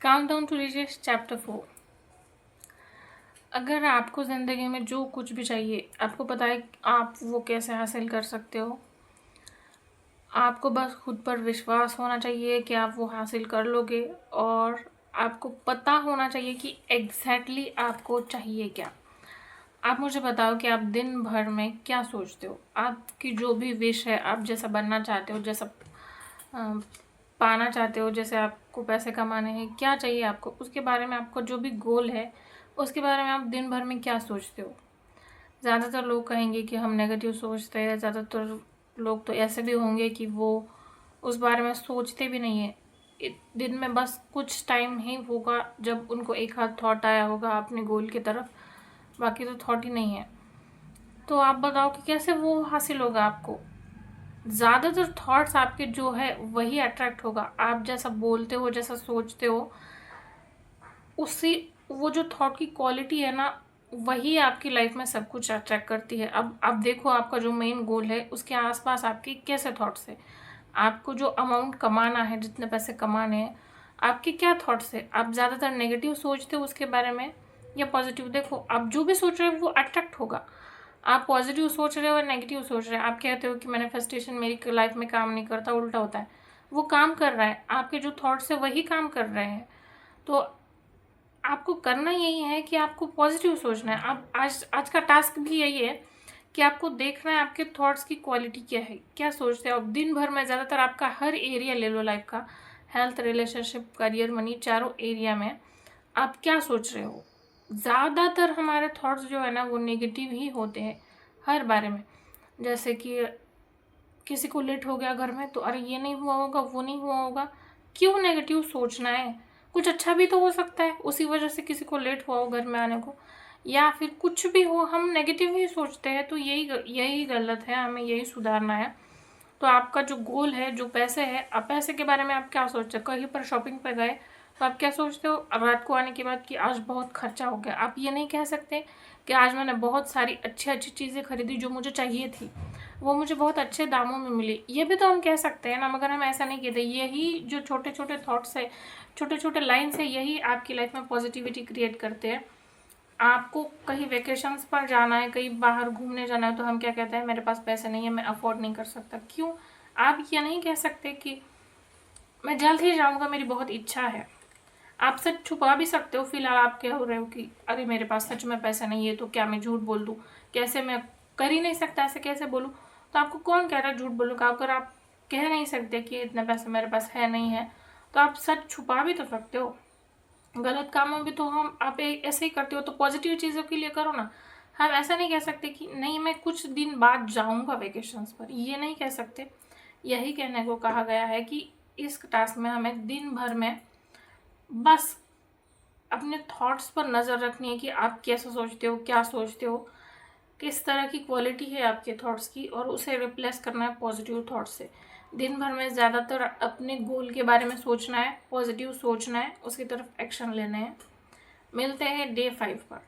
Countdown to riches chapter 4। अगर आपको ज़िंदगी में जो कुछ भी चाहिए, आपको पता है आप वो कैसे हासिल कर सकते हो। आपको बस खुद पर विश्वास होना चाहिए कि आप वो हासिल कर लोगे, और आपको पता होना चाहिए कि एग्जैक्टली आपको चाहिए क्या। आप मुझे बताओ कि आप दिन भर में क्या सोचते हो। आपकी जो भी विश है, आप जैसा बनना चाहते हो, जैसा पाना चाहते हो, जैसे आपको पैसे कमाने हैं, क्या चाहिए आपको, उसके बारे में आपका जो भी गोल है उसके बारे में आप दिन भर में क्या सोचते हो। ज़्यादातर लोग कहेंगे कि हम नेगेटिव सोचते हैं, ज़्यादातर लोग तो ऐसे भी होंगे कि वो उस बारे में सोचते भी नहीं है। दिन में बस कुछ टाइम ही होगा जब उनको एक हाथ थॉट आया होगा अपने गोल की तरफ, बाकी तो थॉट ही नहीं है। तो आप बताओ कि कैसे वो हासिल होगा आपको। ज़्यादातर थॉट्स आपके जो है वही अट्रैक्ट होगा। आप जैसा बोलते हो, जैसा सोचते हो, उसी वो जो थॉट की क्वालिटी है ना, वही आपकी लाइफ में सब कुछ अट्रैक्ट करती है। अब देखो, आपका जो मेन गोल है उसके आसपास आपके कैसे थॉट्स है। आपको जो अमाउंट कमाना है, जितने पैसे कमाने हैं, आपके क्या थॉट्स है। आप ज़्यादातर नेगेटिव सोचते हो उसके बारे में या पॉजिटिव। देखो, आप जो भी सोच रहे हो वो अट्रैक्ट होगा। आप पॉजिटिव सोच रहे हो या नेगेटिव सोच रहे हैं। आप कहते हो कि मैनिफेस्टेशन मेरी लाइफ में काम नहीं करता, उल्टा होता है। वो काम कर रहा है, आपके जो थॉट्स है वही काम कर रहे हैं। तो आपको करना यही है कि आपको पॉजिटिव सोचना है। अब आज का टास्क भी यही है कि आपको देखना है आपके थॉट्स की क्वालिटी क्या है, क्या सोचते हो। अब दिन भर में ज़्यादातर आपका हर एरिया ले लो लाइफ का, हेल्थ, रिलेशनशिप, करियर, मनी, चारों एरिया में आप क्या सोच रहे हो। ज़्यादातर हमारे थॉट्स जो है ना वो नेगेटिव ही होते हैं हर बारे में। जैसे कि किसी को लेट हो गया घर में, तो अरे ये नहीं हुआ होगा, वो नहीं हुआ होगा। क्यों नेगेटिव सोचना है, कुछ अच्छा भी तो हो सकता है उसी वजह से किसी को लेट हुआ हो घर में आने को, या फिर कुछ भी हो, हम नेगेटिव ही सोचते हैं। तो यही गलत है, हमें यही सुधारना है। तो आपका जो गोल है, जो पैसे है, आप पैसे के बारे में आप क्या सोचते हो। कहीं पर शॉपिंग पर गए तो आप क्या सोचते हो अब रात को आने के बाद कि आज बहुत खर्चा हो गया। आप ये नहीं कह सकते कि आज मैंने बहुत सारी अच्छी अच्छी चीज़ें खरीदी जो मुझे चाहिए थी, वो मुझे बहुत अच्छे दामों में मिली। ये भी तो हम कह सकते हैं ना, मगर हम ऐसा नहीं कहते। यही जो छोटे छोटे थॉट्स है, छोटे छोटे लाइन्स है, यही आपकी लाइफ में पॉजिटिविटी क्रिएट करते हैं। आपको कहीं वेकेशंस पर जाना है, कहीं बाहर घूमने जाना है, तो हम क्या कहते हैं, मेरे पास पैसे नहीं है, मैं अफोर्ड नहीं कर सकता। क्यों? आप ये नहीं कह सकते कि मैं जल्द ही जाऊंगा, मेरी बहुत इच्छा है। आप सच छुपा भी सकते हो। फिलहाल आप कह रहे हो कि अरे मेरे पास सच में पैसे नहीं है, तो क्या मैं झूठ बोल दूँ, कैसे, मैं कर ही नहीं सकता, ऐसे कैसे बोलूँ। तो आपको कौन कह रहा है झूठ बोलूँ का। अगर आप कह नहीं सकते कि इतने पैसे मेरे पास है नहीं है, तो आप सच छुपा भी तो सकते हो। गलत कामों भी तो हम आप ऐसे ही करते हो, तो पॉजिटिव चीज़ों के लिए करो ना। हम ऐसा नहीं कह सकते कि नहीं मैं कुछ दिन बाद जाऊंगा वेकेशंस पर, ये नहीं कह सकते। यही कहने को कहा गया है कि इस टास्क में हमें दिन भर में बस अपने थॉट्स पर नज़र रखनी है कि आप कैसे सोचते हो, क्या सोचते हो, किस तरह की क्वालिटी है आपके थॉट्स की, और उसे रिप्लेस करना है पॉजिटिव थॉट्स से। दिन भर में ज़्यादातर अपने गोल के बारे में सोचना है, पॉजिटिव सोचना है, उसकी तरफ एक्शन लेने हैं। मिलते हैं डे 5 पर।